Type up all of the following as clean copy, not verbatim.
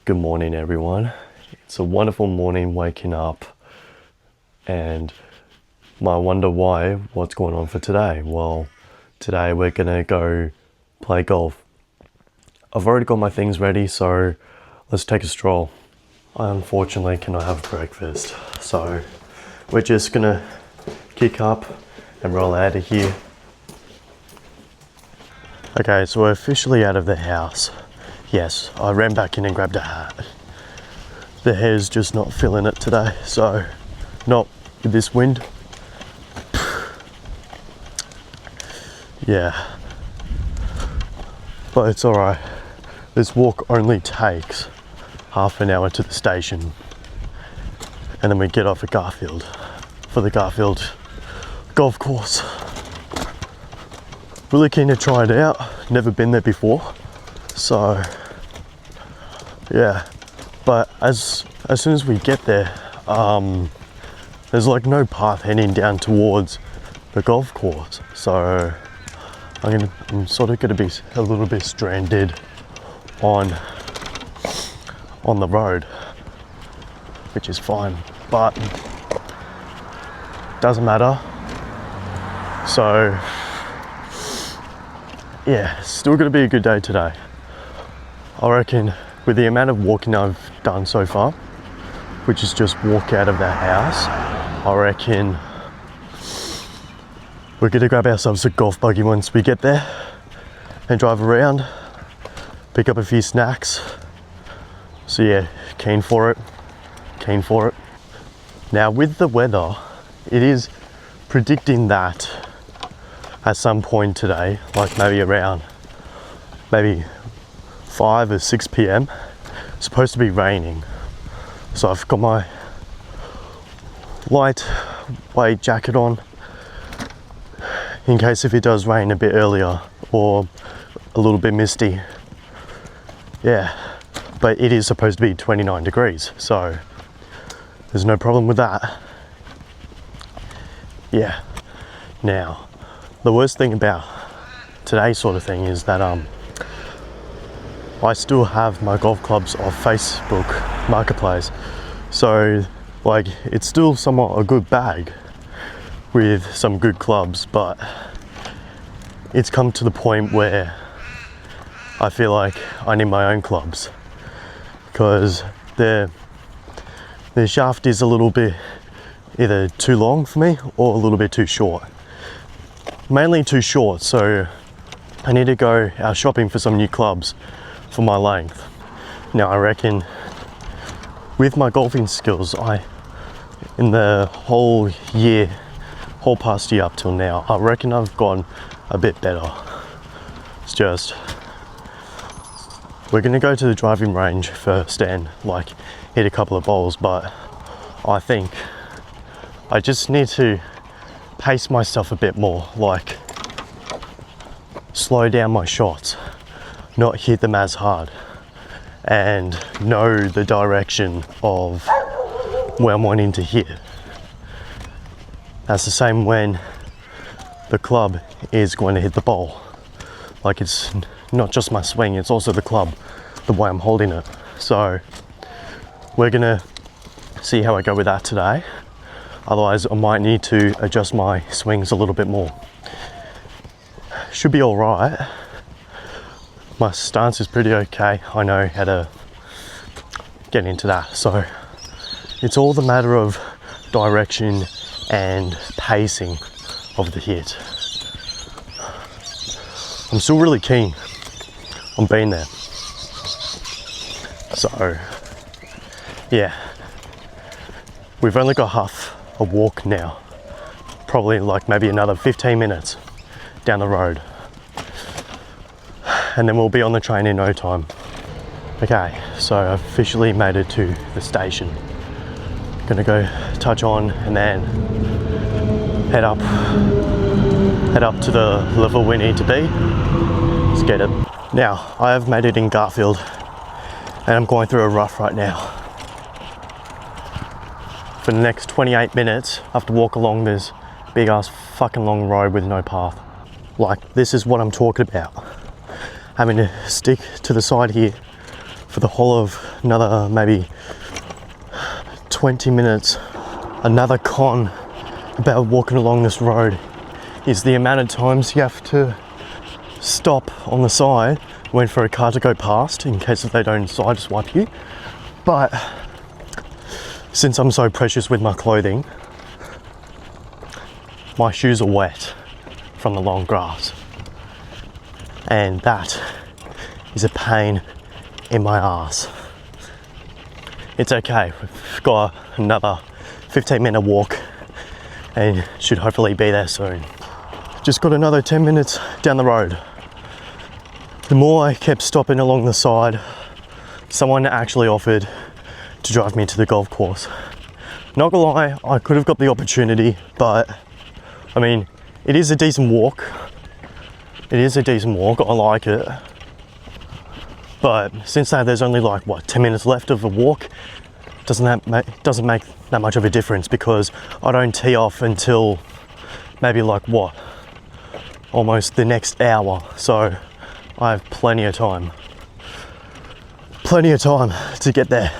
Good morning, everyone. It's a wonderful morning waking up, and I wonder what's going on for today. Well, today we're gonna go play golf. I've already got my things ready, so let's take a stroll. I unfortunately cannot have breakfast, so we're just gonna kick up and roll out of here. Okay, so we're officially out of the house. Yes, I ran back in and grabbed a hat. The hair's just not feeling it today, so not with this wind. Yeah, but it's alright. This walk only takes half an hour to the station, and then we get off at Garfield for the Garfield golf course. Really keen to try it out. Never been there before, so yeah. But as soon as we get there, there's like no path heading down towards the golf course, so I'm sort of going to be a little bit stranded on the road, which is fine, but doesn't matter. So yeah, still going to be a good day today. I reckon with the amount of walking I've done so far, which is just walk out of the house, I reckon we're going to grab ourselves a golf buggy once we get there and drive around, pick up a few snacks. So yeah, keen for it. Now with the weather, it is predicting that at some point today, like maybe around 5 or 6 p.m, it's supposed to be raining. So I've got my lightweight jacket on in case if it does rain a bit earlier or a little bit misty. Yeah, but it is supposed to be 29 degrees, so there's no problem with that. Yeah. Now, the worst thing about today's sort of thing is that I still have my golf clubs off Facebook Marketplace, so like it's still somewhat a good bag with some good clubs, but it's come to the point where I feel like I need my own clubs because the shaft is a little bit either too long for me or a little bit too short. Mainly too short, so I need to go out shopping for some new clubs for my length. Now I reckon with my golfing skills, in the whole past year up till now, I reckon I've gone a bit better. It's just, we're gonna go to the driving range first and like hit a couple of balls, but I think I just need to pace myself a bit more, like slow down my shots, not hit them as hard, and know the direction of where I'm wanting to hit. That's the same when the club is going to hit the ball. Like it's not just my swing, it's also the club, the way I'm holding it. So we're gonna see how I go with that today. Otherwise I might need to adjust my swings a little bit more. Should be all right. My stance is pretty okay. I know how to get into that. So it's all the matter of direction and pacing of the hit. I'm still really keen on being there. So yeah, we've only got half a walk now. Probably like maybe another 15 minutes down the road, and then we'll be on the train in no time. Okay, so I officially made it to the station. Gonna go touch on and then head up to the level we need to be. Let's get it. Now, I have made it in Garfield and I'm going through a rough right now. For the next 28 minutes, I have to walk along this big ass fucking long road with no path. Like, this is what I'm talking about. Having to stick to the side here for the whole of another maybe 20 minutes. Another con about walking along this road is the amount of times you have to stop on the side, wait for a car to go past in case they don't side swipe you. But since I'm so precious with my clothing, my shoes are wet from the long grass, and that is a pain in my ass. It's okay, we've got another 15-minute walk and should hopefully be there soon. Just got another 10 minutes down the road. The more I kept stopping along the side, someone actually offered to drive me to the golf course. Not gonna lie, I could have got the opportunity, but I mean, it is a decent walk. It is a decent walk, I like it. But since there's only like, what, 10 minutes left of the walk, doesn't make that much of a difference, because I don't tee off until maybe like, what, almost the next hour. So I have plenty of time. Plenty of time to get there.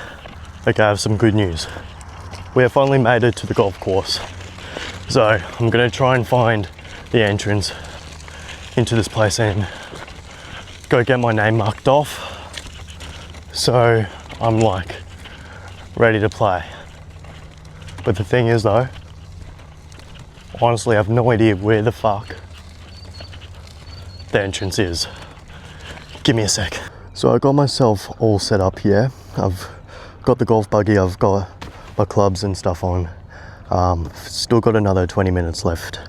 Okay, I have some good news. We have finally made it to the golf course. So I'm gonna try and find the entrance into this place and go get my name marked off. So I'm like ready to play. But the thing is though, honestly I have no idea where the fuck the entrance is. Give me a sec. So I got myself all set up here. I've got the golf buggy, I've got my clubs and stuff on. Still got another 20 minutes left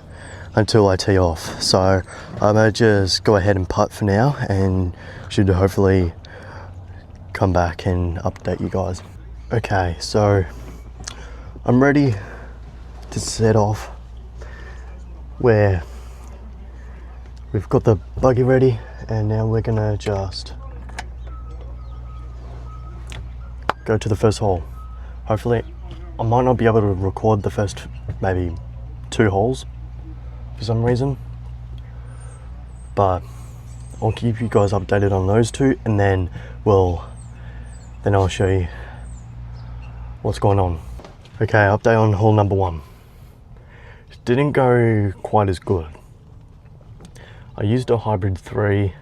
until I tee off. So I'm gonna just go ahead and putt for now and should hopefully come back and update you guys. Okay, so I'm ready to set off, where we've got the buggy ready, and now we're gonna just go to the first hole. Hopefully, I might not be able to record the first maybe 2 holes for some reason, but I'll keep you guys updated on those 2, and then I'll show you what's going on. Okay, update on hole number 1. It didn't go quite as good. I used a hybrid 3,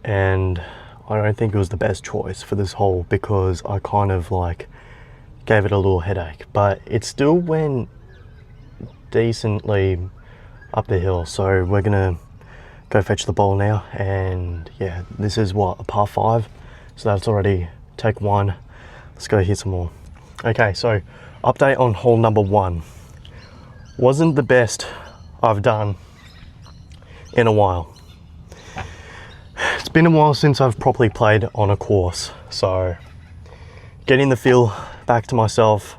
and I don't think it was the best choice for this hole, because I kind of like gave it a little headache, but it still went decently up the hill. So we're gonna go fetch the ball now, and yeah, this is what, a par 5, so that's already take 1. Let's go hit some more. Okay, so update on hole number 1. Wasn't the best I've done in a while. It's been a while since I've properly played on a course, so getting the feel back to myself,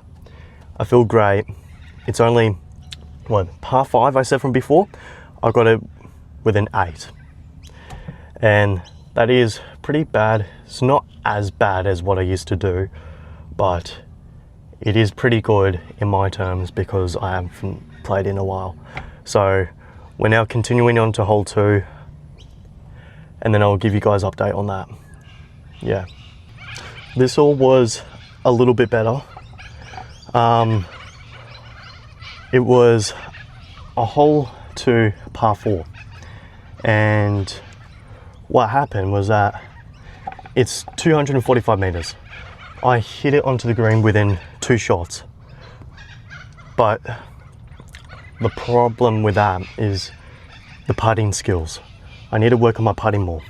I feel great. It's only, what, par 5 I said from before? I got it with an 8, and that is pretty bad. It's not as bad as what I used to do, but it is pretty good in my terms, because I haven't played in a while. So we're now continuing on to hole 2, and then I'll give you guys update on that. Yeah, this all was a little bit better. It was a hole 2 par 4, and what happened was that it's 245 meters. I hit it onto the green within 2 shots, but the problem with that is the putting skills. I need to work on my putting more.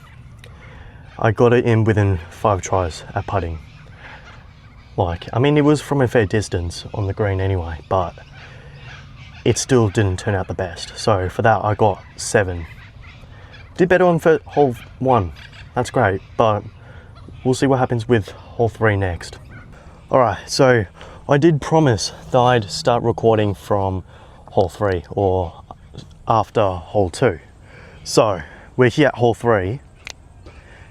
I got it in within 5 tries at putting. Like, I mean, it was from a fair distance on the green anyway, but it still didn't turn out the best. So for that, I got 7. Did better on hole 1. That's great, but we'll see what happens with hole 3 next. Alright, so I did promise that I'd start recording from hole 3, or after hole 2. So we're here at hole 3,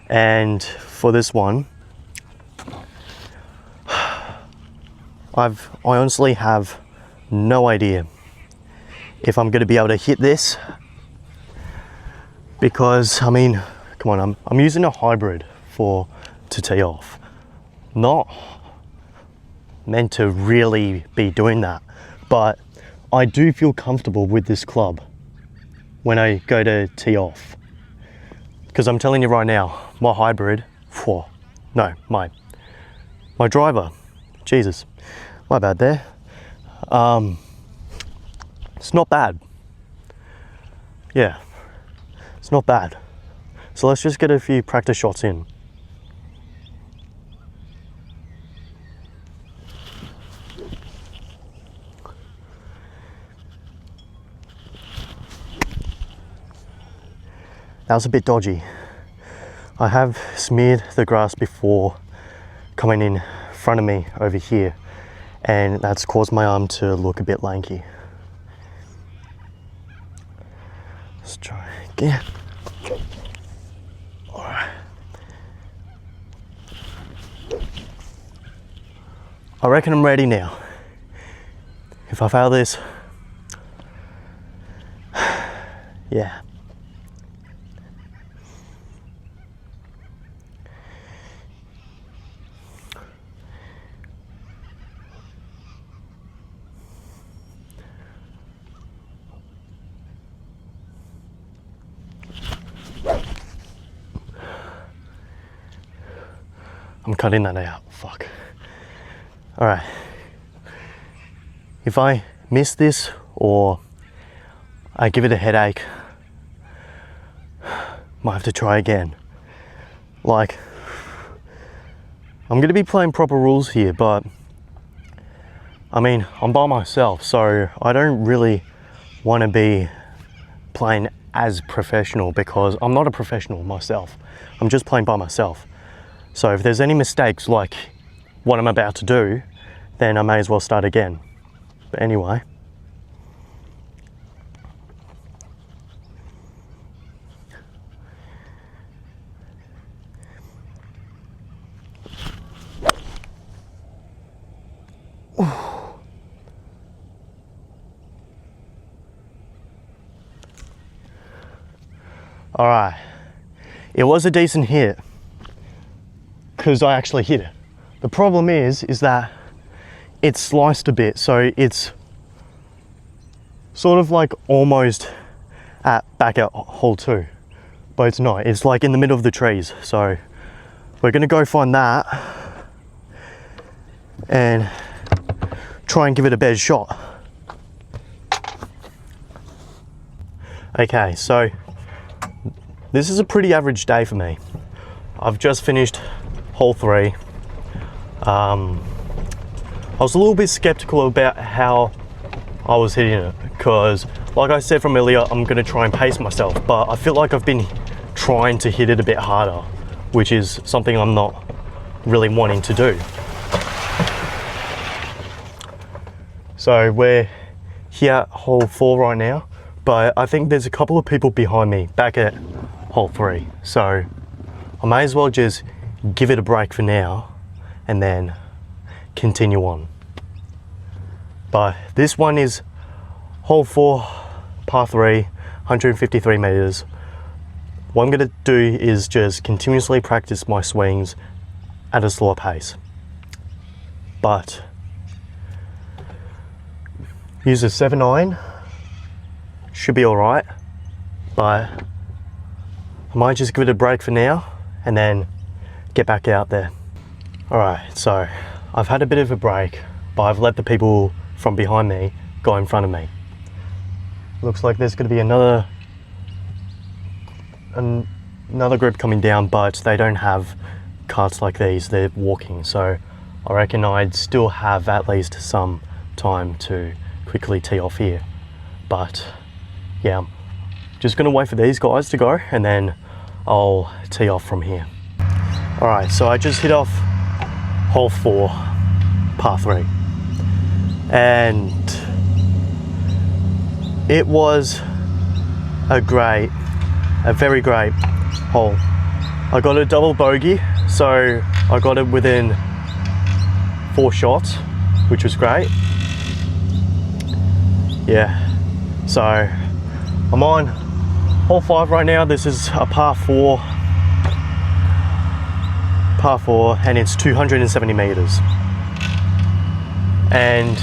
and for this one, I honestly have no idea if I'm going to be able to hit this, because I mean, come on, I'm using a hybrid to tee off. Not meant to really be doing that, but I do feel comfortable with this club when I go to tee off. Because I'm telling you right now, my hybrid, my driver, Jesus, my bad there. It's not bad. Yeah, it's not bad. So let's just get a few practice shots in. That was a bit dodgy. I have smeared the grass before coming in front of me over here, and that's caused my arm to look a bit lanky. Let's try again. All right. I reckon I'm ready now. If I fail this, yeah. I'm cutting that out, fuck. All right. If I miss this or I give it a headache, might have to try again. Like, I'm gonna be playing proper rules here, but I mean, I'm by myself, so I don't really want to be playing as professional because I'm not a professional myself. I'm just playing by myself. So if there's any mistakes like what I'm about to do, then I may as well start again. But anyway. All right, it was a decent hit because I actually hit it. The problem is that it's sliced a bit, so it's sort of like almost back at hole 2, but it's not. It's like in the middle of the trees. So we're gonna go find that and try and give it a better shot. Okay, so this is a pretty average day for me. I've just finished hole 3. I was a little bit skeptical about how I was hitting it because, like I said from earlier, I'm going to try and pace myself, but I feel like I've been trying to hit it a bit harder, which is something I'm not really wanting to do. So we're here at hole 4 right now, but I think there's a couple of people behind me back at hole 3, so I may as well just give it a break for now and then continue on. But this one is hole 4, par 3, 153 meters. What I'm gonna do is just continuously practice my swings at a slower pace, but use a 7 iron, should be all right, but I might just give it a break for now and then get back out there. All right, so I've had a bit of a break, but I've let the people from behind me go in front of me. Looks like there's going to be another group coming down, but they don't have carts like these, they're walking. So I reckon I'd still have at least some time to quickly tee off here. But yeah, I'm just going to wait for these guys to go and then I'll tee off from here. All right, so I just hit off hole 4, par 3, and it was a very great hole. I got a double bogey, so I got it within 4 shots, which was great. Yeah, so I'm on hole 5 right now. This is a par 4. par 4 and it's 270 meters. And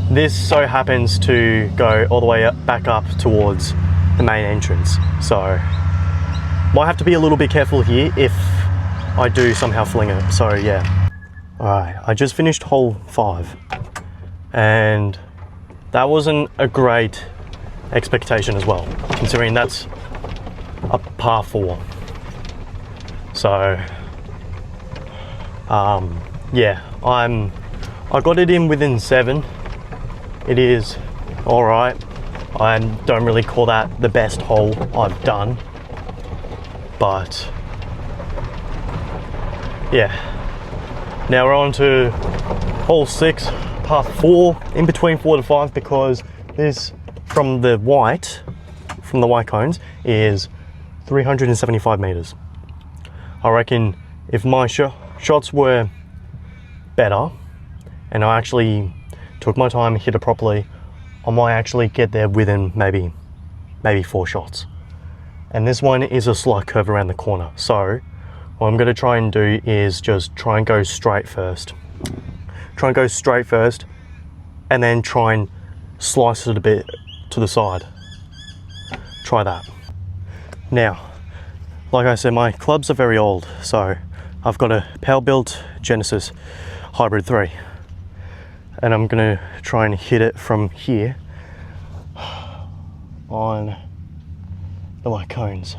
this so happens to go all the way back up towards the main entrance. So might have to be a little bit careful here if I do somehow fling it. So yeah. Alright, I just finished hole 5 and that wasn't a great expectation as well, considering that's a par 4. So yeah, I got it in within 7. It is all right. I don't really call that the best hole I've done, but yeah. Now we're on to hole 6, par 4, in between 4 to 5, because this from the white cones is 375 meters. I reckon if my shots were better and I actually took my time and hit it properly, I might actually get there within maybe 4 shots. And this one is a slight curve around the corner, so what I'm going to try and do is just try and go straight first. Try and go straight first and then try and slice it a bit to the side. Try that. Now, like I said, my clubs are very old, so I've got a power-built Genesis Hybrid 3. And I'm going to try and hit it from here on the white cones.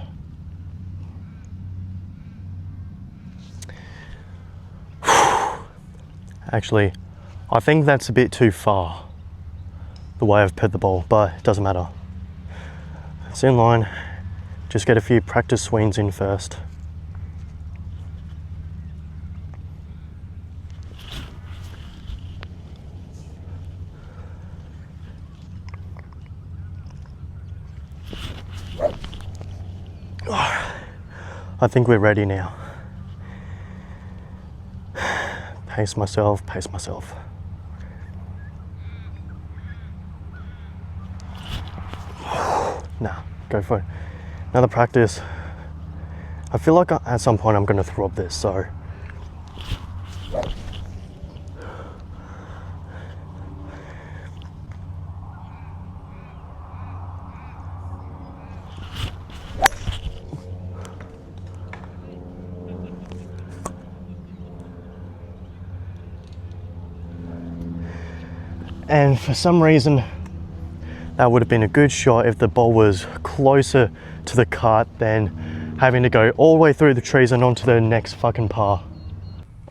Actually, I think that's a bit too far, the way I've put the ball, but it doesn't matter. It's in line, just get a few practice swings in first. I think we're ready now. Pace myself. Nah, go for it. Another practice. I feel like at some point I'm going to throw up this, so. And for some reason, that would have been a good shot if the ball was closer to the cart than having to go all the way through the trees and onto the next fucking par.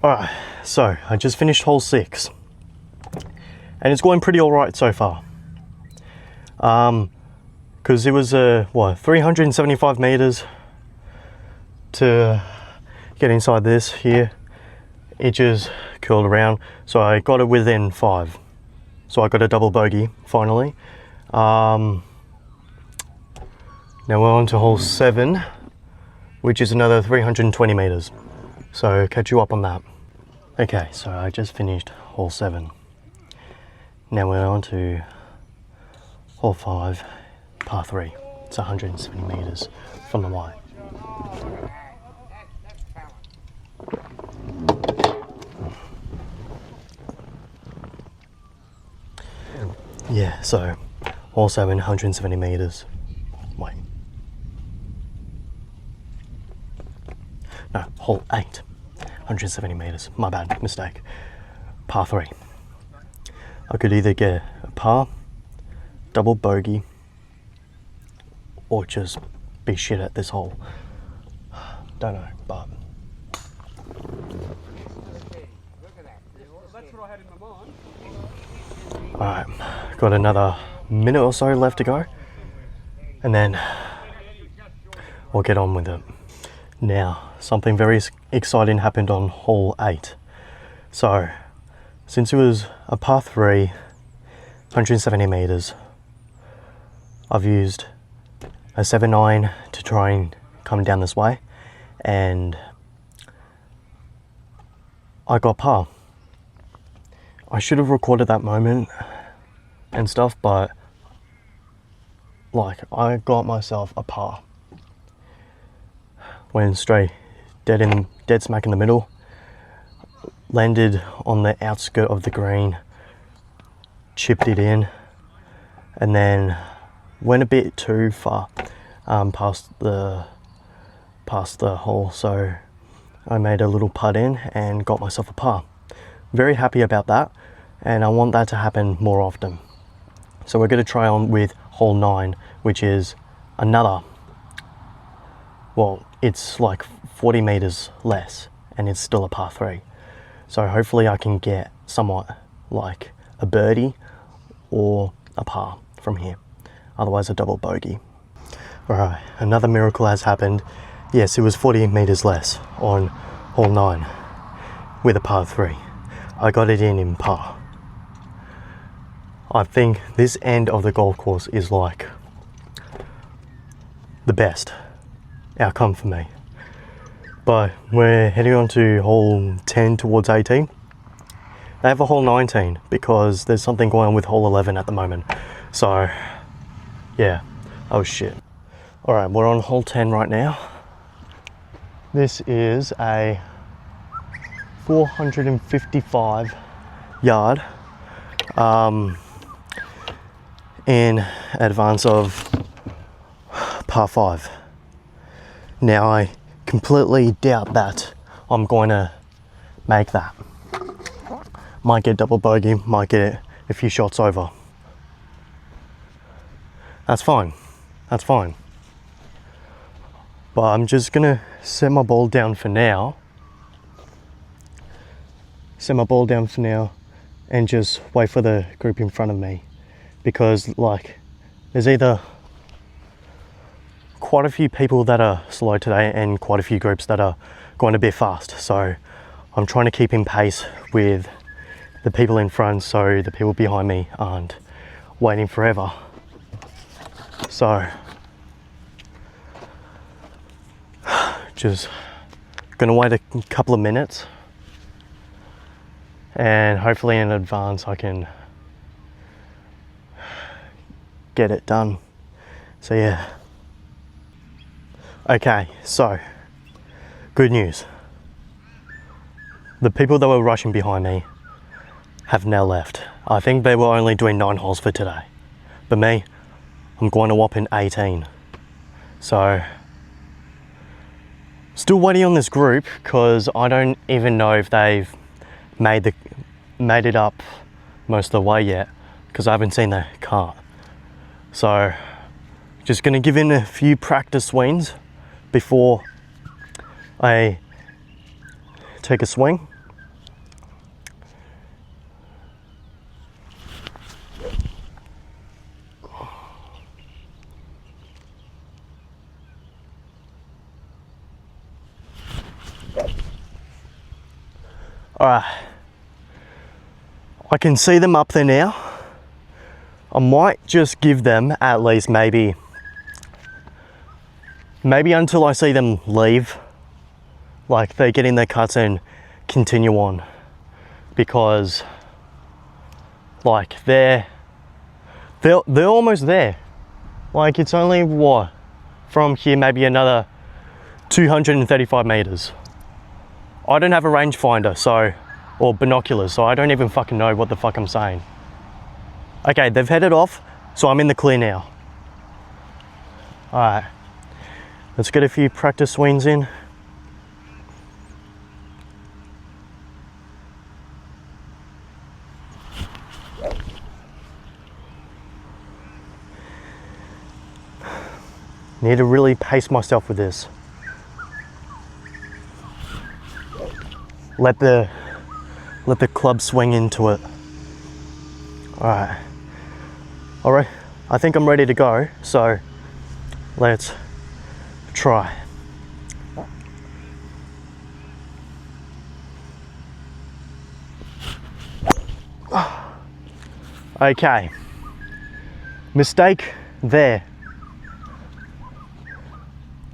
Alright, so I just finished hole 6. And it's going pretty alright so far. Because it was, 375 meters to get inside this here. It just curled around, so I got it within 5. So I got a double bogey finally. Now we're on to hole 7, which is another 320 meters. So catch you up on that. Okay, so I just finished hole 7. Now we're on to hole 5, par 3. It's 170 meters from the white. Yeah, so hole 7, 170 meters. Wait. No, hole 8, 170 meters. My bad, mistake. Par 3. I could either get a par, double bogey, or just be shit at this hole. Don't know, but. Alright, got another minute or so left to go, and then we'll get on with it. Now, something very exciting happened on hole 8. So, since it was a par 3, 170 meters, I've used a 7-9 to try and come down this way, and I got par. I should have recorded that moment and stuff, but like I got myself a par. Went straight dead smack in the middle. Landed on the outskirt of the green, chipped it in, and then went a bit too far past the hole, so I made a little putt in and got myself a par. Very happy about that, and I want that to happen more often. So we're going to try on with hole 9, which is another, well, it's like 40 meters less and it's still a par 3. So hopefully I can get somewhat like a birdie or a par from here, otherwise a double bogey. All right, another miracle has happened. Yes, it was 40 meters less on hole 9 with a par 3. I got it in par. I think this end of the golf course is like the best outcome for me. But we're heading on to hole 10 towards 18. They have a hole 19 because there's something going on with hole 11 at the moment. So yeah, oh shit. All right, we're on hole 10 right now. This is a 455 yard in advance of par 5. Now I completely doubt that I'm going to make that. Might get double bogey, might get a few shots over. That's fine, that's fine. But I'm just gonna set my ball down for now. And just wait for the group in front of me. Because like, there's either quite a few people that are slow today and quite a few groups that are going a bit fast. So I'm trying to keep in pace with the people in front so the people behind me aren't waiting forever. So just gonna wait a couple of minutes and hopefully in advance I can get it done. So yeah. Okay, so good news. The people that were rushing behind me have now left. I think they were only doing 9 holes for today. But me, I'm going to whopping 18. So still waiting on this group because I don't even know if they've made it up most of the way yet because I haven't seen the cart. So just gonna give in a few practice swings before I take a swing. All right, I can see them up there now. I might just give them at least maybe until I see them leave, like they get in their cuts and continue on, because like they're almost there. Like it's only what, from here maybe another 235 meters. I don't have a rangefinder, or binoculars, so I don't even fucking know what the fuck I'm saying. Okay, they've headed off, so I'm in the clear now. All right, let's get a few practice swings in. Need to really pace myself with this. Let the club swing into it. All right, I think I'm ready to go, so let's try. Okay, mistake there.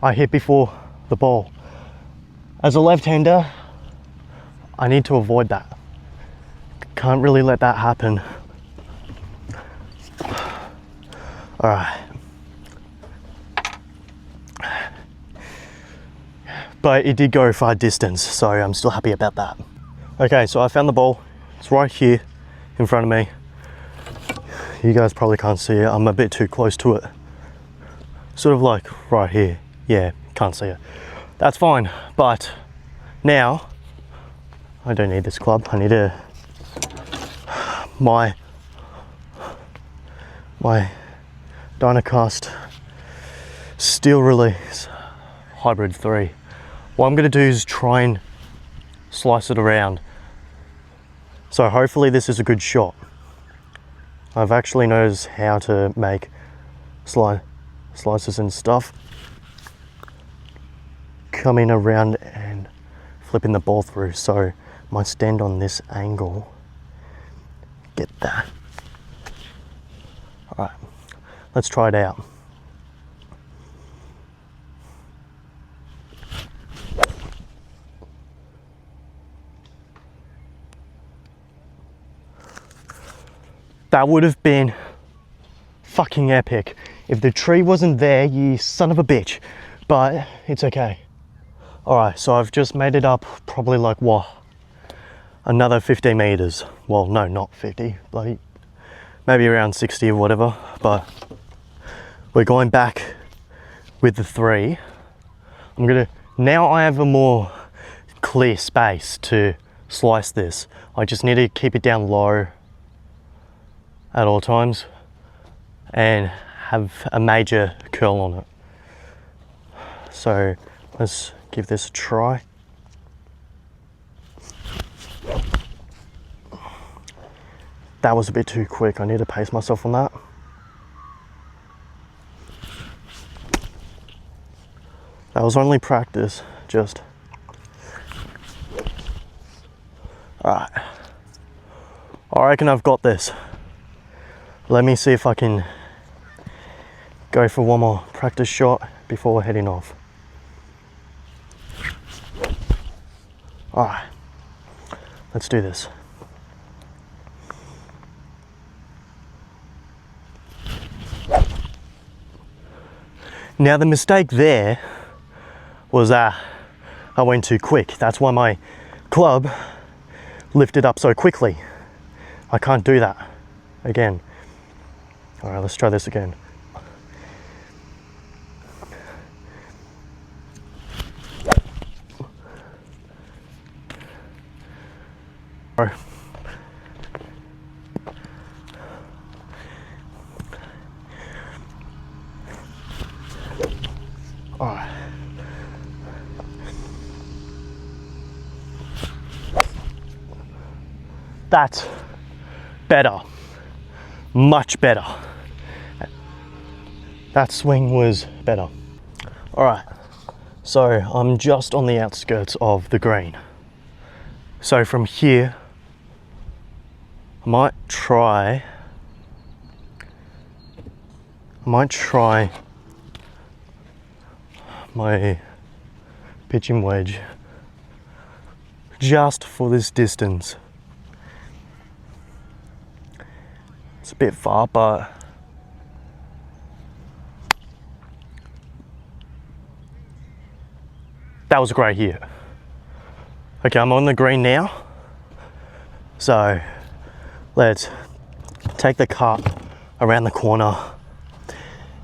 I hit before the ball. As a left-hander, I need to avoid that. Can't really let that happen. All right. but it did go far distance, so I'm still happy about that. Okay, so I found the ball. It's right here in front of me. You guys probably can't see it. I'm a bit too close to it. Sort of like right here. Yeah, can't see it. That's fine, but now I don't need this club. I need my Dynacast Steel Release Hybrid 3. What I'm going to do is try and slice it around. So hopefully this is a good shot. I've actually noticed how to make slices and stuff. Coming around and flipping the ball through. So I might stand on this angle. Get that. All right, let's try it out. That would have been fucking epic if the tree wasn't there, you son of a bitch, but it's okay. All right, so I've just made it up probably like what? Another 50 meters. Well, no, not 50, bloody, maybe around 60 or whatever, but we're going back with the 3. Now I have a more clear space to slice this. I just need to keep it down low at all times and have a major curl on it. So let's give this a try. That was a bit too quick. I need to pace myself on that. That was only practice, just. All right. I reckon I've got this. Let me see if I can go for one more practice shot before heading off. All right, let's do this. Now the mistake there was I went too quick. That's why my club lifted up so quickly. I can't do that again. All right, let's try this again. All right. That's better. Much better. That swing was better. All right, so I'm just on the outskirts of the green. So from here, I might try my pitching wedge just for this distance. It's a bit far, but that was a great hit. Okay, I'm on the green now. So let's take the cart around the corner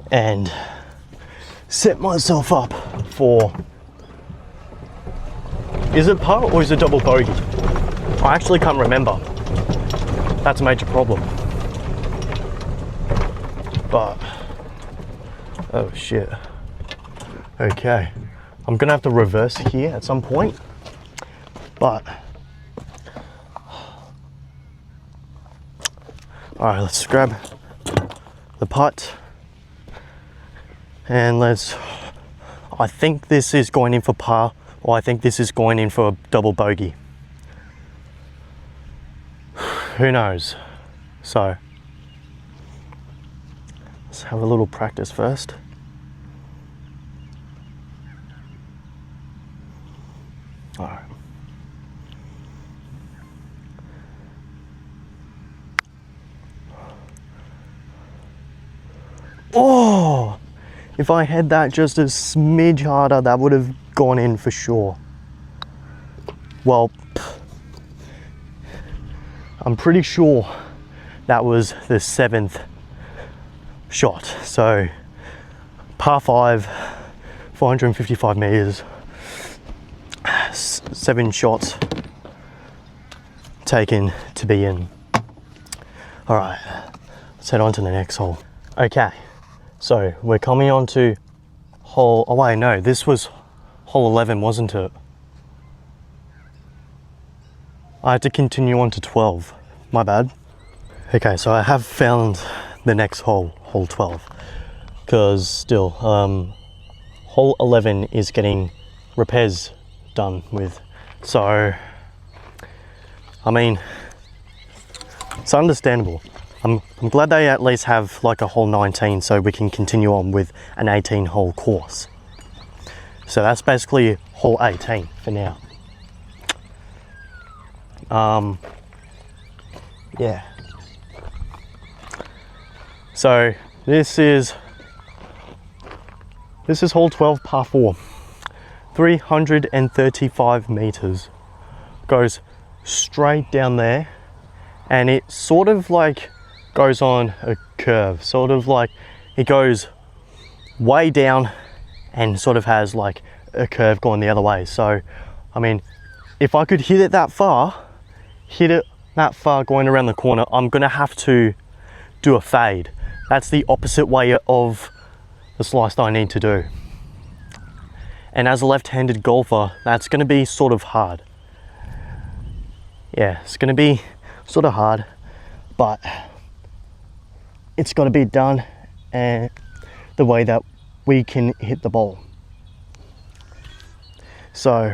and set myself up for, is it par or is it double bogey? I actually can't remember. That's a major problem. But, oh shit. Okay, I'm gonna have to reverse here at some point, but all right, let's grab the putt and I think this is going in for par, or I think this is going in for a double bogey. Who knows? So let's have a little practice first. All right. Oh, if I had that just a smidge harder, that would have gone in for sure. Well, I'm pretty sure that was the 7th shot. So par 5, 455 meters, 7 shots taken to be in. All right, let's head on to the next hole. Okay, so we're coming on to hole, oh wait, no, this was hole 11, wasn't it? I had to continue on to 12, my bad. Okay, so I have found the next hole, hole 12, because still, hole 11 is getting repairs done with. So, I mean, it's understandable. I'm glad they at least have like a hole 19 so we can continue on with an 18 hole course. So that's basically hole 18 for now. Yeah. So this is hole 12, par 4. 335 meters. Goes straight down there, and it sort of like goes on a curve, sort of like it goes way down and sort of has like a curve going the other way. So I mean, if I could hit it that far going around the corner, I'm gonna have to do a fade. That's the opposite way of the slice that I need to do. And as a left-handed golfer, that's gonna be sort of hard. Yeah, it's gonna be sort of hard, but it's gotta be done and the way that we can hit the ball. So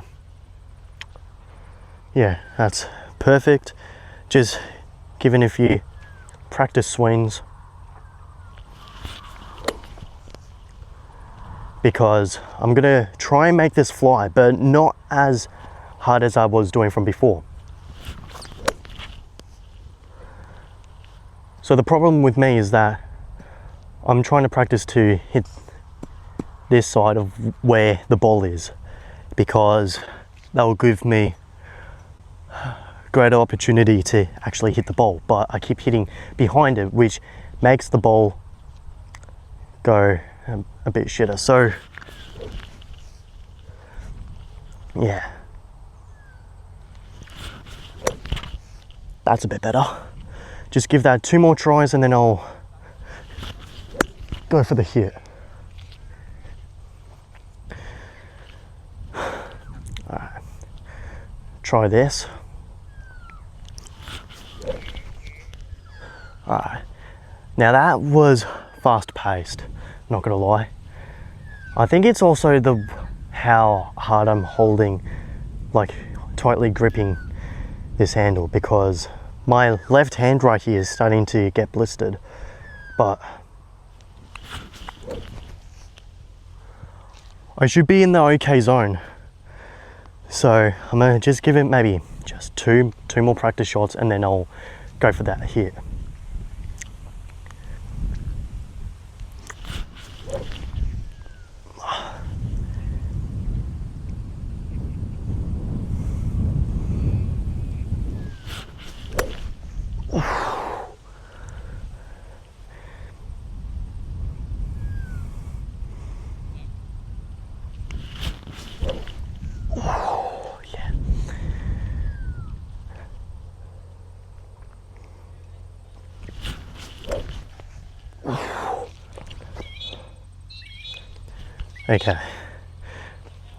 yeah, that's perfect. Just giving a few practice swings, because I'm gonna try and make this fly, but not as hard as I was doing from before. So the problem with me is that I'm trying to practice to hit this side of where the ball is, because that will give me greater opportunity to actually hit the ball, but I keep hitting behind it, which makes the ball go a bit shitter. So yeah, that's a bit better. Just give that 2 more tries and then I'll go for the hit. All right, try this. All right, now that was fast paced, not gonna lie. I think it's also how hard I'm holding, like tightly gripping this handle, because my left hand right here is starting to get blistered, but I should be in the okay zone. So I'm gonna just give it maybe just two more practice shots and then I'll go for that hit. Okay,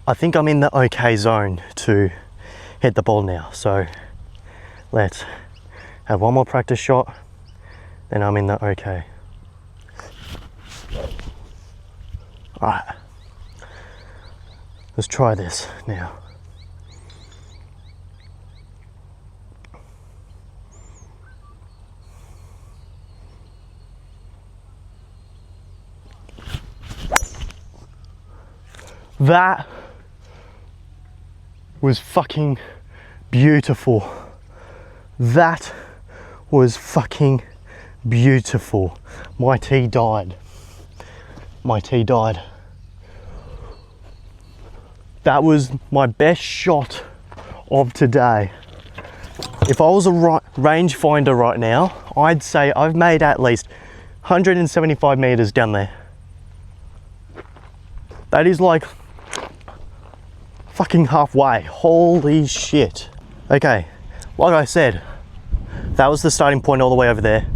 I think I'm in the okay zone to hit the ball now, so let's have 1 more practice shot, then I'm in the okay. All right, let's try this now. That was fucking beautiful. That was fucking beautiful. My tee died. My tee died. that was my best shot of today. If I was a rangefinder right now, I'd say I've made at least 175 meters down there. That is like fucking halfway. Holy shit. Okay, like I said, that was the starting point all the way over there.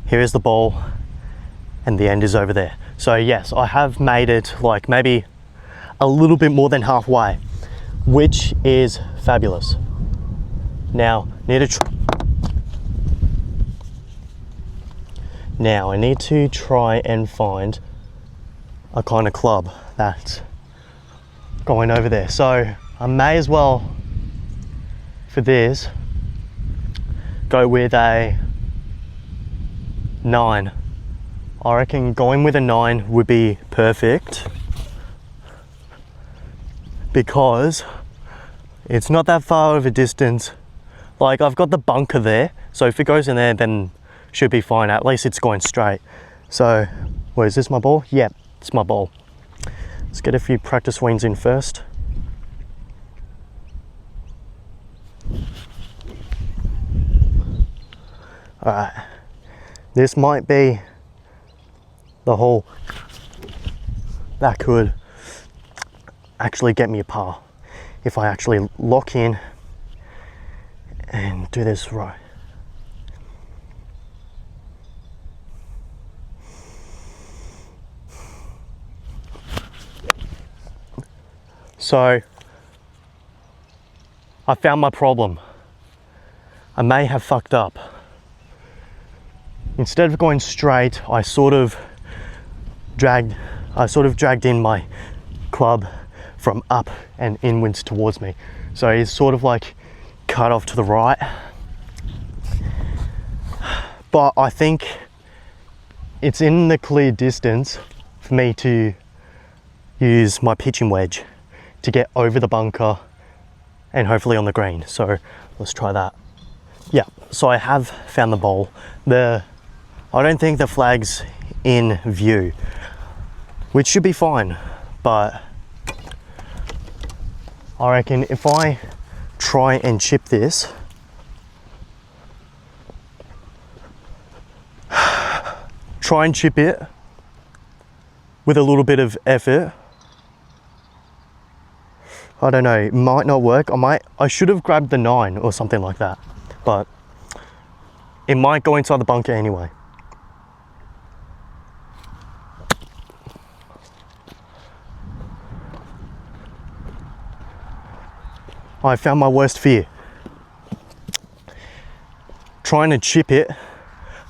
Here is the ball, and the end is over there. So yes, I have made it like maybe a little bit more than halfway, which is fabulous. Now, I need to try and find a kind of club that's going over there. So I may as well, for this, go with a 9. I reckon going with a 9 would be perfect because it's not that far of a distance. Like, I've got the bunker there, so if it goes in there, then should be fine. At least it's going straight. So, where is this, my ball? Yep, it's my ball. Let's get a few practice swings in first. Alright, this might be the hole that could actually get me a par if I actually lock in and do this right. So I found my problem. I may have fucked up. Instead of going straight, I sort of dragged in my club from up and inwards towards me. So it's sort of like cut off to the right. But I think it's in the clear distance for me to use my pitching wedge to get over the bunker and hopefully on the green. So let's try that. Yeah, so I have found the bowl. I don't think the flag's in view, which should be fine, but I reckon if I try and chip this, try and chip it with a little bit of effort, I don't know, it might not work. I should have grabbed the 9 or something like that, but it might go inside the bunker anyway. I found my worst fear. Trying to chip it,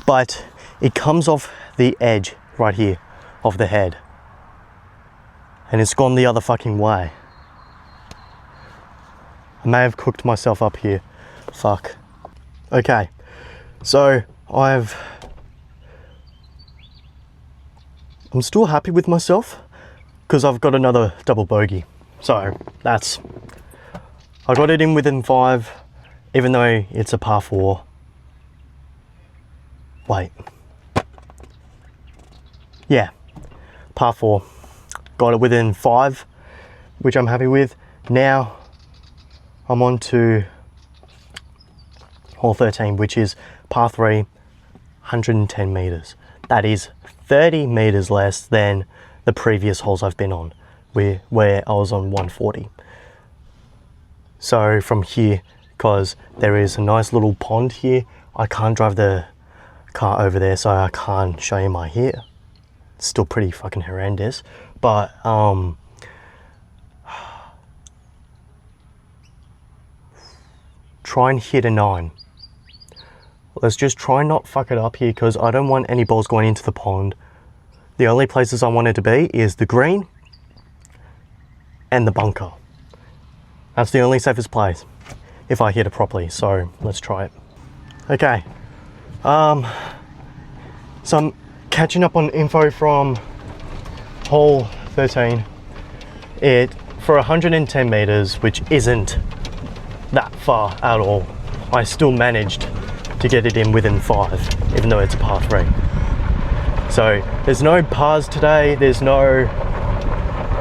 but it comes off the edge right here of the head. And it's gone the other fucking way. I may have cooked myself up here. Fuck. Okay, so I'm still happy with myself because I've got another double bogey. So I got it in within 5, even though it's a par 4. Wait. Yeah, par 4. Got it within 5, which I'm happy with. Now I'm on to hole 13, which is par 3, 110 meters. That is 30 meters less than the previous holes I've been on, where I was on 140. So from here, because there is a nice little pond here, I can't drive the car over there, so I can't show you my here. It's still pretty fucking horrendous, but try and hit a 9. Let's just try and not fuck it up here, because I don't want any balls going into the pond. The only places I want it to be is the green and the bunker. That's the only safest place if I hit it properly, so let's try it. Okay, so I'm catching up on info from hole 13. For 110 meters, which isn't that far at all, I still managed to get it in within 5, even though it's a par 3. So there's no pars today, there's no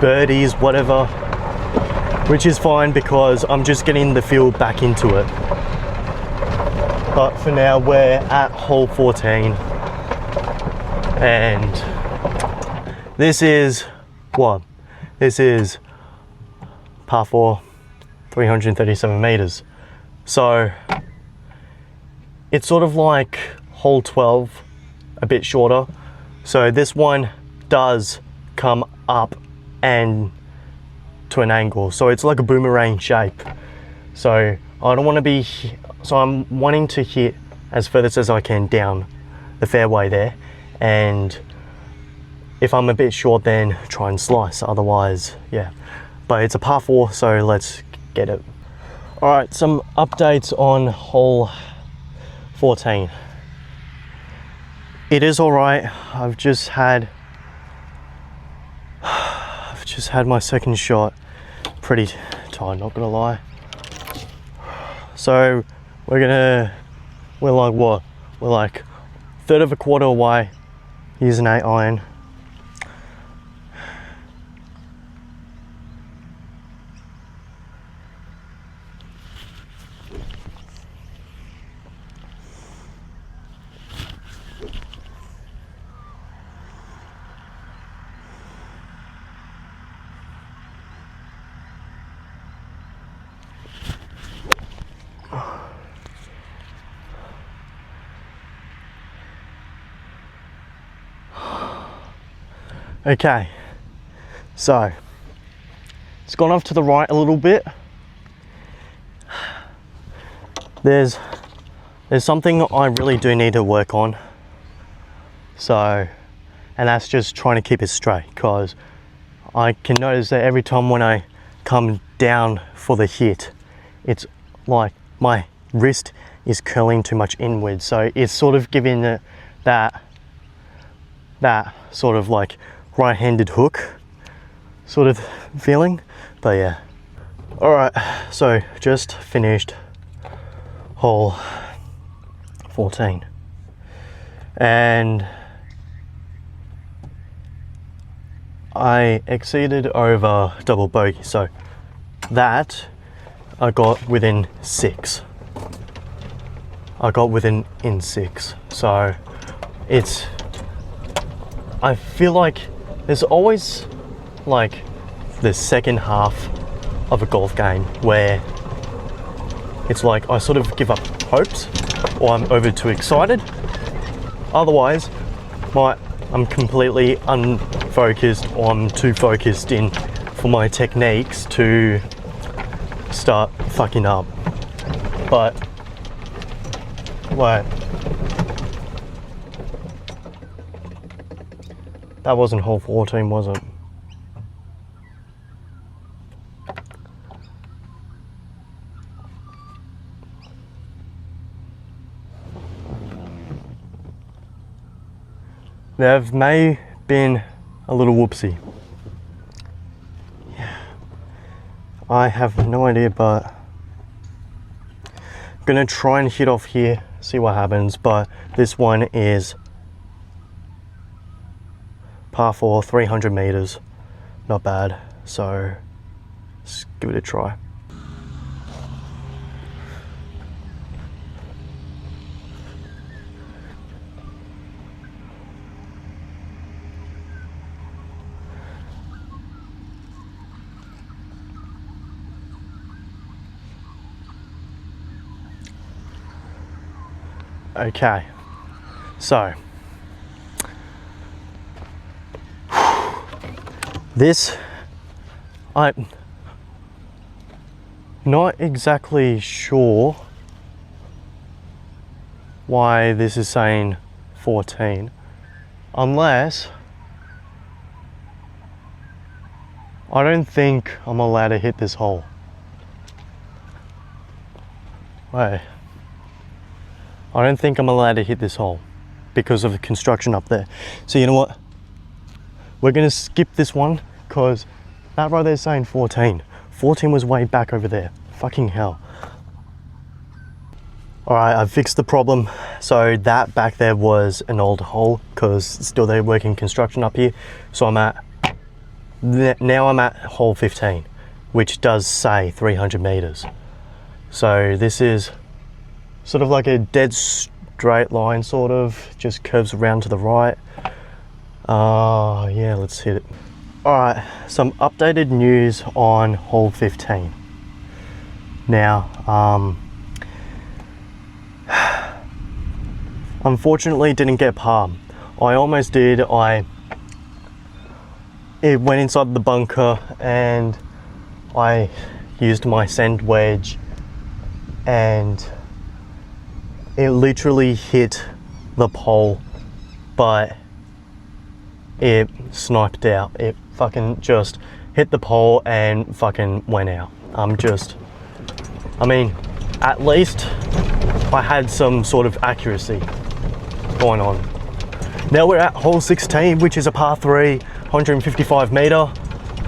birdies, whatever. which is fine because I'm just getting the feel back into it. But for now, we're at hole 14, and this is what? This is par 4, 337 meters. So it's sort of like hole 12, a bit shorter. So this one does come up and to an angle, so it's like a boomerang shape. So I don't want to be, so I'm wanting to hit as furthest as I can down the fairway there, and if I'm a bit short then try and slice, otherwise yeah. But it's a par 4, so let's get it. All right, some updates on hole 14. It is all right. I've just had my second shot. Pretty tired, not gonna lie. So we're like what? We're like third of a quarter away. Use an 8 iron. Okay, so it's gone off to the right a little bit. There's something I really do need to work on. So, and that's just trying to keep it straight, because I can notice that every time when I come down for the hit, it's like my wrist is curling too much inwards. So it's sort of giving it that sort of like right-handed hook sort of feeling. But yeah, all right, so just finished hole 14, and I exceeded over double bogey, so that I got within 6. I got within in 6, so it's, I feel like there's always like the second half of a golf game where it's like I sort of give up hopes, or I'm over too excited. Otherwise, I'm completely unfocused, or I'm too focused in for my techniques to start fucking up. But like, that wasn't hole 14, was it? There may been a little whoopsie. Yeah, I have no idea, but I'm gonna try and hit off here, see what happens. But this one is par 4, 300 meters, not bad. So let's give it a try. Okay, so this, I'm not exactly sure why this is saying 14, unless I don't think I'm allowed to hit this hole. Wait. I don't think I'm allowed to hit this hole because of the construction up there. So you know what? We're gonna skip this one, because that right there is saying 14. 14 was way back over there. Fucking hell. All right, I've fixed the problem. So that back there was an old hole, because still they're working construction up here. So now I'm at hole 15, which does say 300 meters. So this is sort of like a dead straight line, sort of just curves around to the right. Yeah, let's hit it. All right, some updated news on hole 15. Now, unfortunately didn't get par. I almost did. It went inside the bunker and I used my sand wedge and it literally hit the pole, but it sniped out. It fucking just hit the pole and fucking went out. I mean, at least I had some sort of accuracy going on. Now we're at hole 16, which is a par 3, 155 meter,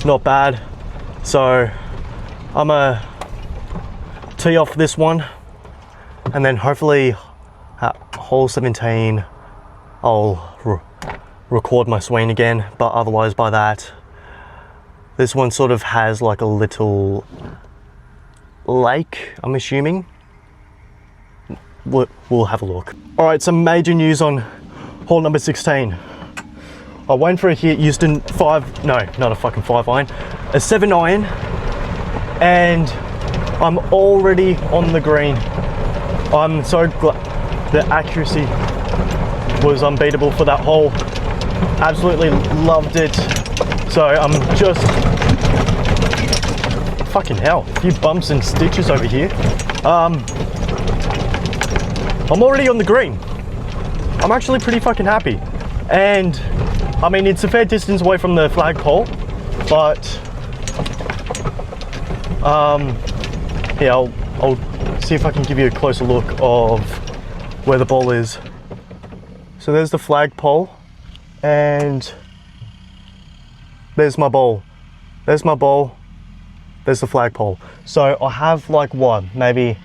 not bad. So I'm gonna tee off this one, and then hopefully at hole 17, I'll record my swing again. But otherwise by that, this one sort of has like a little lake, I'm assuming. We'll have a look. All right, some major news on hole number 16. I went for a hit, used a 5, no, not a fucking 5 iron, a 7 iron, and I'm already on the green. I'm so glad. The accuracy was unbeatable for that hole. Absolutely loved it. So I'm just, fucking hell, a few bumps and stitches over here. I'm already on the green. I'm actually pretty fucking happy. And I mean, it's a fair distance away from the flagpole, but yeah, I'll see if I can give you a closer look of where the ball is. So there's the flagpole, and there's my ball. There's my ball. There's the flagpole. So I have like what, maybe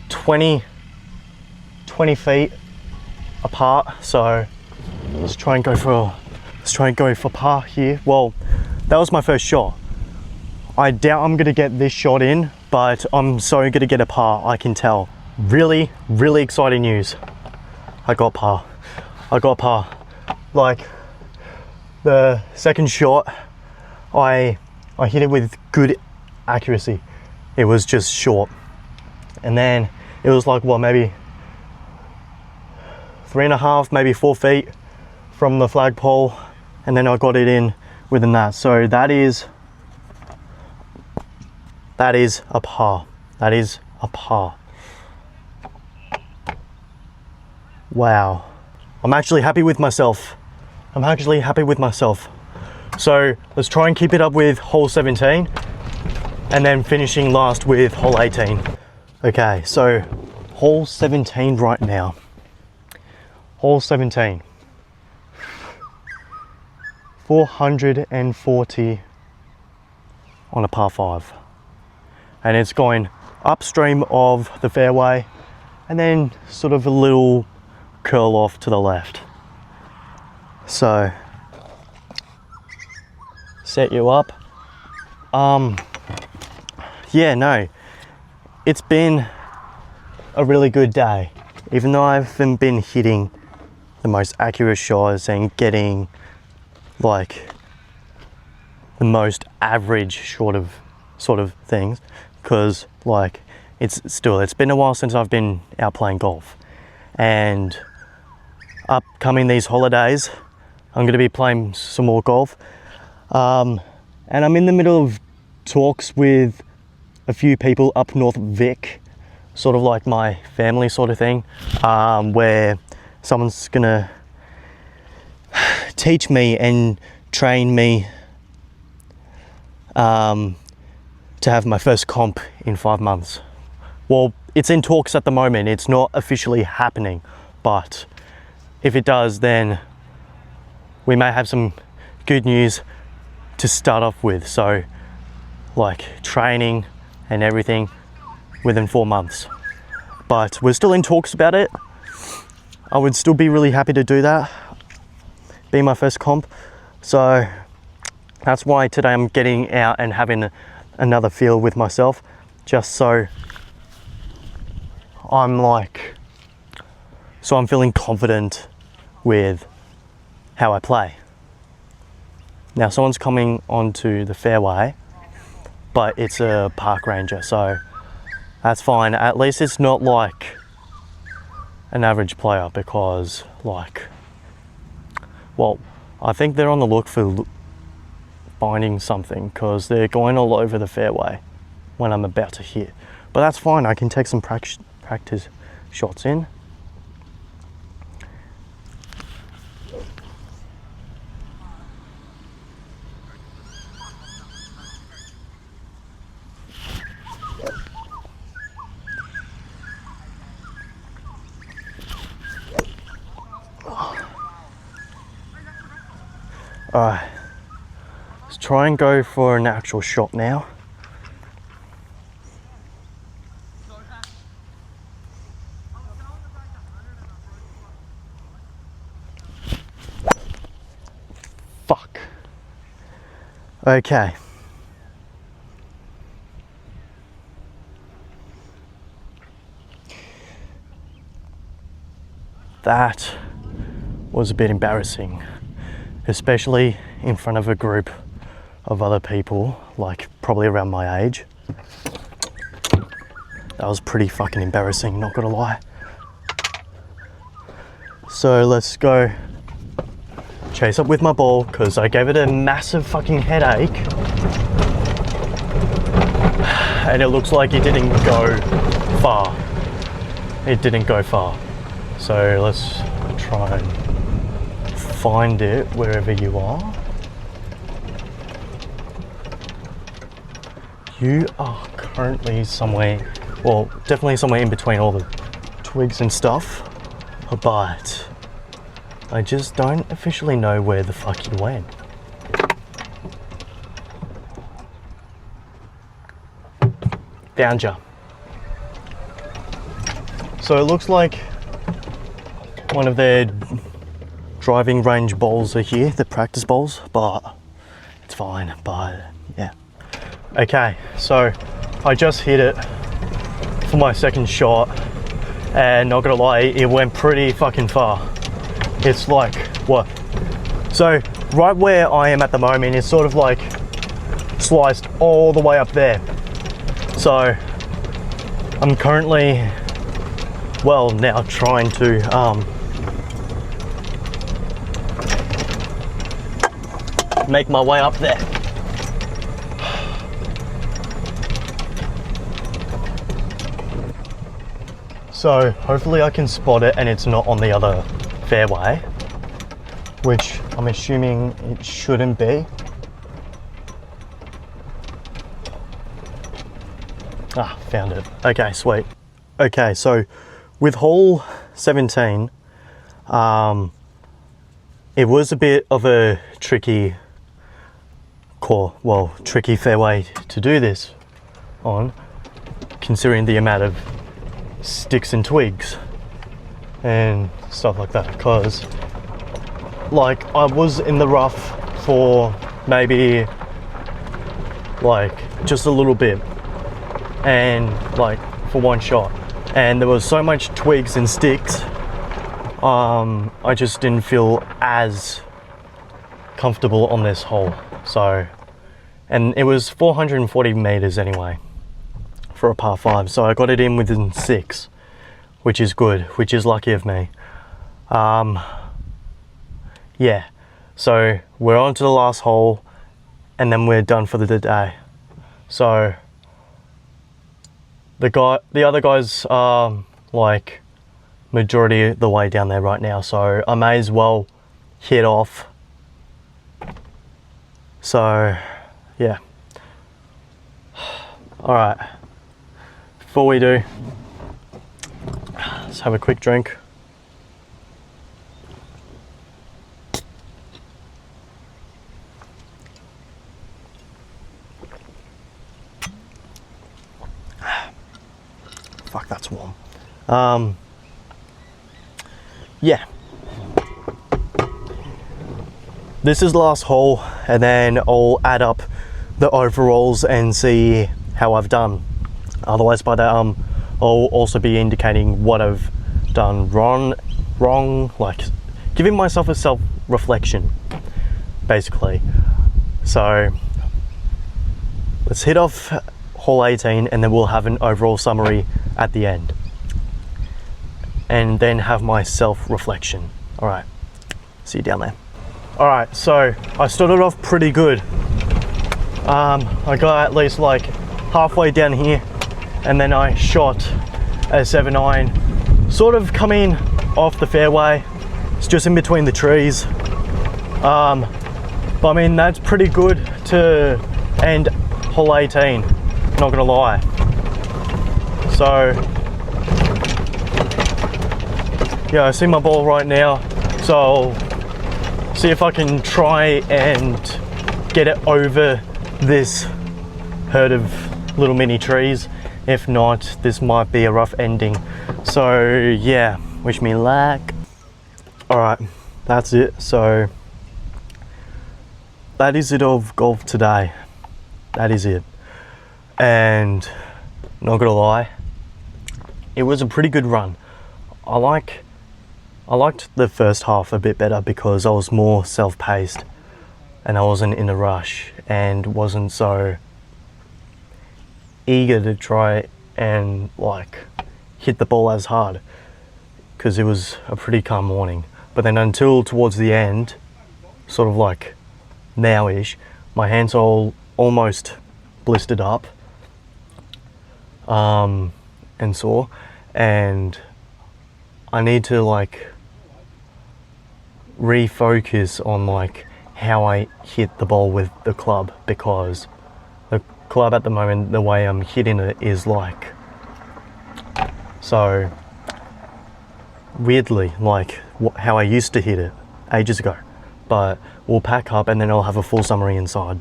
20 feet apart. So let's try and go for par here. Well, that was my first shot. I doubt I'm gonna get this shot in, but I'm so gonna get a par, I can tell. Really, really exciting news. I got par. Like the second shot, I hit it with good accuracy. It was just short. And then it was like, well, maybe 3.5, maybe 4 feet from the flagpole, and then I got it in within that. So that is a par. That is a par. Wow. I'm actually happy with myself. So let's try and keep it up with hole 17 and then finishing last with hole 18. Okay, so hole 17 right now. Hole 17. 440 on a par 5. And it's going upstream of the fairway and then sort of a little curl off to the left. So set you up. Yeah, no, it's been a really good day. Even though I haven't been hitting the most accurate shots and getting like the most average sort of things, because like it's been a while since I've been out playing golf, and upcoming these holidays I'm going to be playing some more golf, and I'm in the middle of talks with a few people up North Vic, sort of like my family sort of thing, where someone's gonna teach me and train me to have my first comp in 5 months. Well, it's in talks at the moment, it's not officially happening, but if it does, then we may have some good news to start off with. So like training and everything within 4 months, but we're still in talks about it. I would still be really happy to do that. be my first comp. So that's why today I'm getting out and having another feel with myself, just so I'm feeling confident with how I play. Now someone's coming onto the fairway, but it's a park ranger, so that's fine. At least it's not like an average player, because well, I think they're on the look for finding something, because they're going all over the fairway when I'm about to hit. But that's fine, I can take some practice shots in. Alright, let's try and go for an actual shot now. Fuck. Okay. That was a bit embarrassing, especially in front of a group of other people, like probably around my age. That was pretty fucking embarrassing, not gonna lie. So let's go chase up with my ball, because I gave it a massive fucking headache. And it looks like it didn't go far. It didn't go far. So let's try and find it wherever you are. You are currently somewhere, well, definitely somewhere in between all the twigs and stuff, but I just don't officially know where the fuck you went. Found ya. So it looks like one of their driving range balls are here, the practice balls, but it's fine, but yeah. Okay, so I just hit it for my second shot, and not gonna lie, it went pretty fucking far. It's like, what? So right where I am at the moment is sort of like sliced all the way up there. So I'm currently, well, now trying to make my way up there. So hopefully I can spot it and it's not on the other fairway, which I'm assuming it shouldn't be. Ah, found it. Okay, sweet. Okay, so with hole 17, it was a bit of a tricky tricky fairway to do this on, considering the amount of sticks and twigs and stuff like that, because like I was in the rough for maybe like just a little bit, and like for one shot, and there was so much twigs and sticks, I just didn't feel as comfortable on this hole. So, and it was 440 meters anyway for a par 5, so I got it in within 6, which is good, which is lucky of me. Yeah, so we're on to the last hole and then we're done for the day. So the other guys are like majority of the way down there right now, so I may as well hit off. So yeah, all right, before we do, let's have a quick drink. Fuck, that's warm. Yeah. this is the last hole, and then I'll add up the overalls and see how I've done. Otherwise, by that I'll also be indicating what I've done wrong, like giving myself a self-reflection, basically. So let's hit off hole 18, and then we'll have an overall summary at the end, and then have my self-reflection. All right, see you down there. All right, so I started off pretty good. I got at least like halfway down here, and then I shot a 7 iron, sort of coming off the fairway. It's just in between the trees. But I mean, that's pretty good to end hole 18, not gonna lie. So yeah, I see my ball right now, so I'll see if I can try and get it over this herd of little mini trees. If not, this might be a rough ending. So yeah, wish me luck. All right, that's it. So that is it of golf today. That is it. And not gonna lie, it was a pretty good run. I liked the first half a bit better because I was more self-paced and I wasn't in a rush and wasn't so eager to try and like hit the ball as hard, because it was a pretty calm morning. But then until towards the end, sort of like now-ish, my hands are all almost blistered up and sore, and I need to like refocus on like how I hit the ball with the club, because the club at the moment, the way I'm hitting it is like so weirdly like how I used to hit it ages ago. But we'll pack up and then I'll have a full summary inside.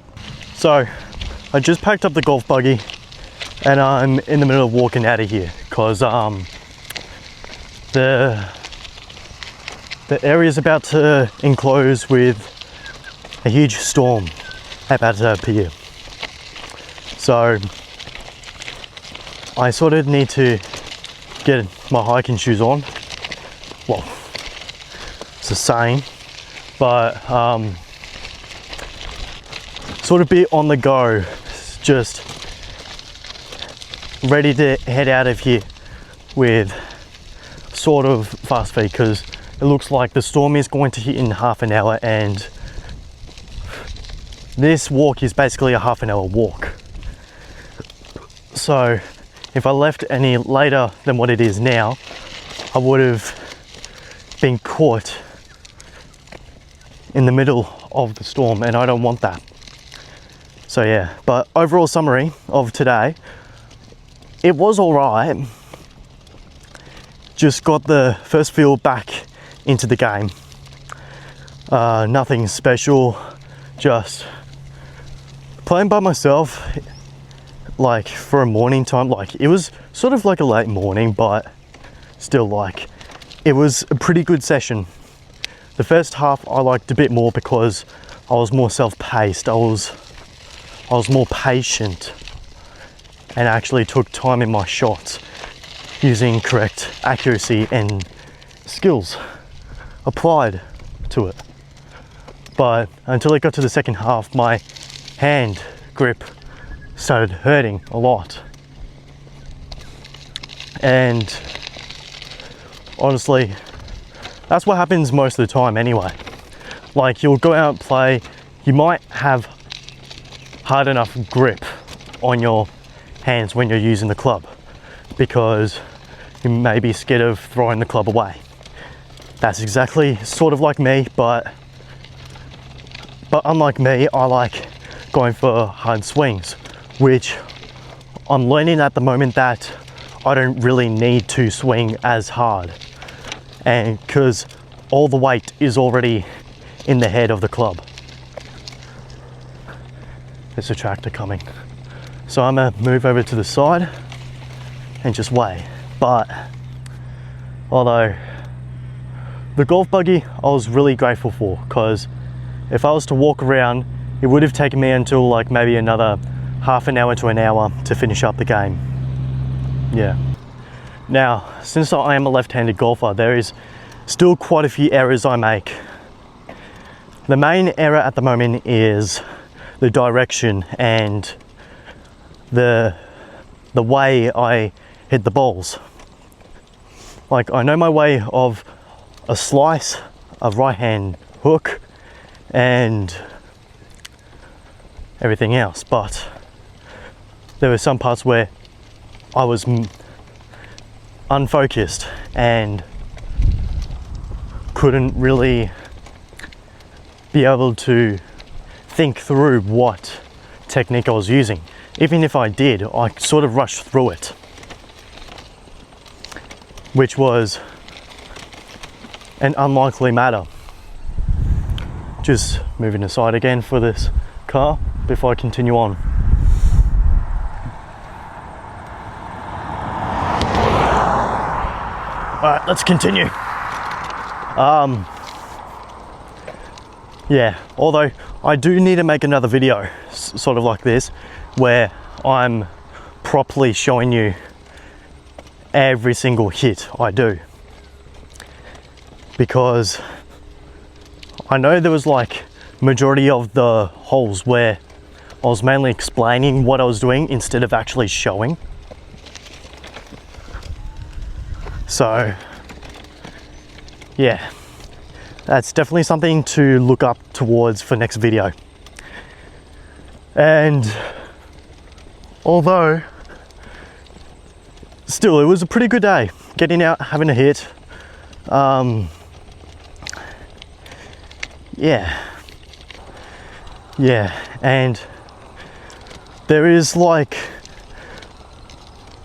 So I just packed up the golf buggy and I'm in the middle of walking out of here because the area is about to enclose with a huge storm about to appear. So I sort of need to get my hiking shoes on. Well, it's the same, but sort of be on the go, just ready to head out of here with sort of fast feet, because it looks like the storm is going to hit in half an hour, and this walk is basically a half an hour walk. So if I left any later than what it is now, I would have been caught in the middle of the storm, and I don't want that. So yeah, but overall summary of today, it was all right. Just got the first feel back into the game. Nothing special, just playing by myself, like for a morning time. Like it was sort of like a late morning, but still like it was a pretty good session. The first half I liked a bit more because I was more self-paced. I was more patient and actually took time in my shots, using correct accuracy and skills applied to it. But until it got to the second half, my hand grip started hurting a lot. And honestly, that's what happens most of the time anyway. Like you'll go out and play, you might have hard enough grip on your hands when you're using the club because you may be scared of throwing the club away. That's exactly sort of like me, but unlike me, I like going for hard swings, which I'm learning at the moment that I don't really need to swing as hard, and because all the weight is already in the head of the club. There's a tractor coming, so I'm gonna move over to the side and just wait. But although the golf buggy I was really grateful for, because if I was to walk around, it would have taken me until like maybe another half an hour to an hour to finish up the game. Yeah. Now, since I am a left-handed golfer, there is still quite a few errors I make. The main error at the moment is the direction and the way I hit the balls. Like, I know my way of a slice, a right-hand hook, and everything else, but there were some parts where I was unfocused and couldn't really be able to think through what technique I was using. Even if I did, I sort of rushed through it, which was an unlikely matter. Just moving aside again for this car before I continue on. Alright, let's continue. Yeah, although I do need to make another video sort of like this, where I'm properly showing you every single hit I do, because I know there was like majority of the holes where I was mainly explaining what I was doing instead of actually showing. So yeah, that's definitely something to look up towards for next video. And although still, it was a pretty good day, getting out, having a hit. Yeah, and there is like,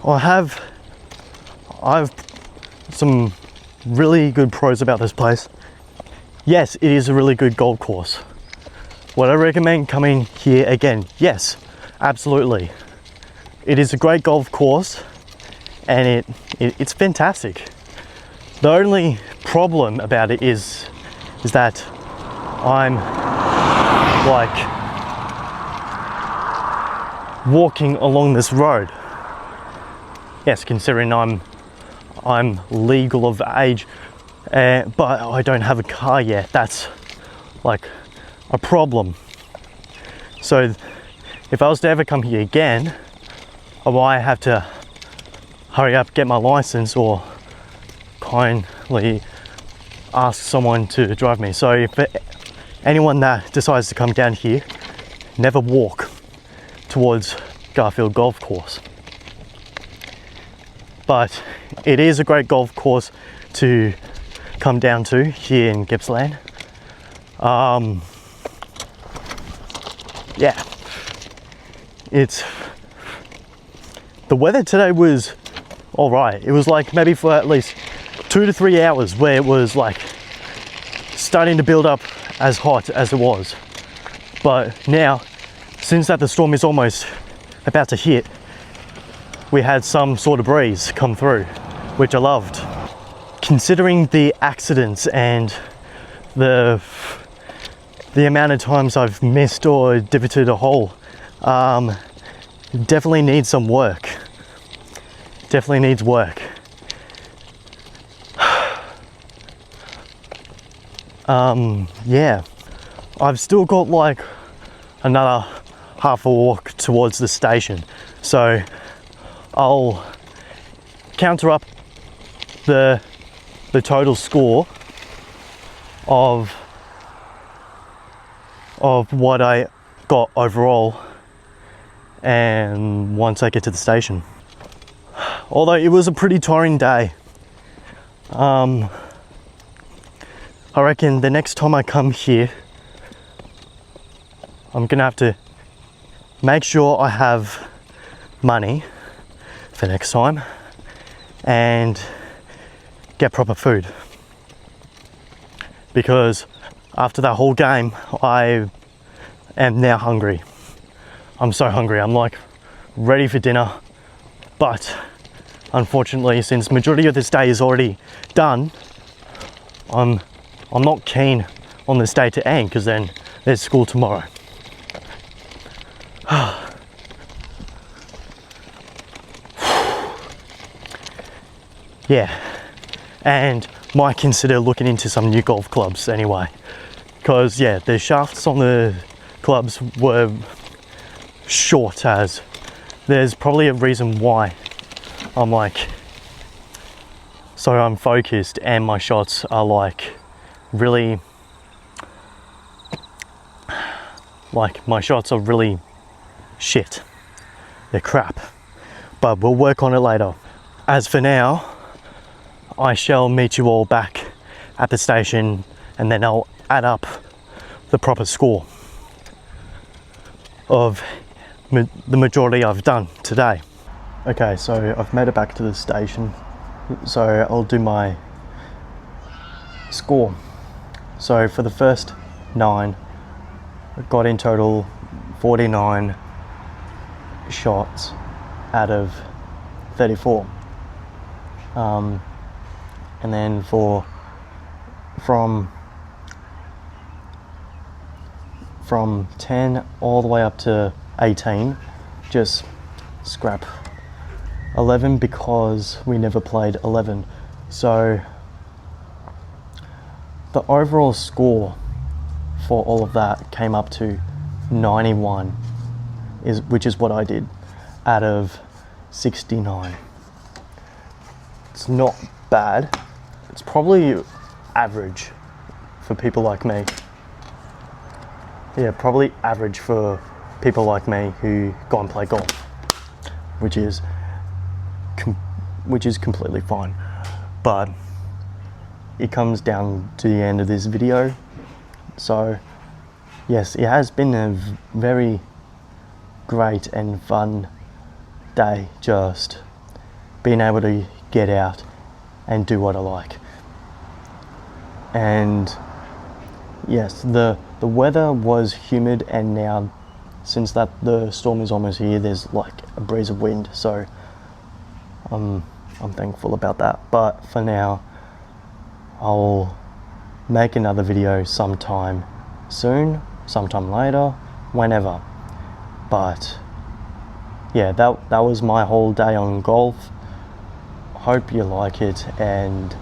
I've some really good pros about this place. Yes, it is a really good golf course. Would I recommend coming here again? Yes, absolutely. It is a great golf course and it's fantastic. The only problem about it is that I'm like walking along this road. Yes, considering I'm legal of age, but I don't have a car yet. That's like a problem. So if I was to ever come here again, I might have to hurry up, get my license, or kindly ask someone to drive me. So if anyone that decides to come down here, never walk towards Garfield Golf Course. But it is a great golf course to come down to here in Gippsland. Yeah, the weather today was all right. It was like maybe for at least 2 to 3 hours where it was like starting to build up as hot as it was. But now, since that the storm is almost about to hit, we had some sort of breeze come through, which I loved. Considering the accidents and the amount of times I've missed or divoted a hole, definitely needs some work. Definitely needs work. Yeah, I've still got like another half a walk towards the station, so I'll counter up the total score of what I got overall, and once I get to the station. Although it was a pretty tiring day, I reckon the next time I come here, I'm gonna have to make sure I have money for next time and get proper food, because after that whole game I am now hungry. I'm so hungry. I'm like ready for dinner, but unfortunately, since majority of this day is already done, I'm not keen on this day to end, because then there's school tomorrow. Yeah, and might consider looking into some new golf clubs anyway, because yeah, the shafts on the clubs were short as. There's probably a reason why I'm like so unfocused and my shots are like really, like my shots are really shit. They're crap, but we'll work on it later. As for now, I shall meet you all back at the station and then I'll add up the proper score of the majority I've done today. Okay, so I've made it back to the station, so I'll do my score. So for the first 9, I got in total 49 shots out of 34. And then from 10 all the way up to 18, just scrap 11 because we never played 11. So the overall score for all of that came up to 91, which is what I did out of 69. It's not bad. It's probably average for people like me. Yeah, probably average for people like me who go and play golf, which is completely fine. But it comes down to the end of this video. So yes, it has been a very great and fun day, just being able to get out and do what I like. And yes, the weather was humid, and now since that the storm is almost here, there's like a breeze of wind, so I'm thankful about that. But for now, I'll make another video sometime soon, sometime later, whenever. But yeah, that was my whole day on golf. Hope you like it, and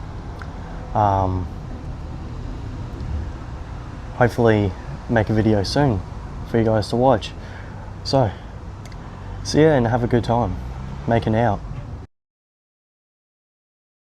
hopefully make a video soon for you guys to watch. So see ya and have a good time making out.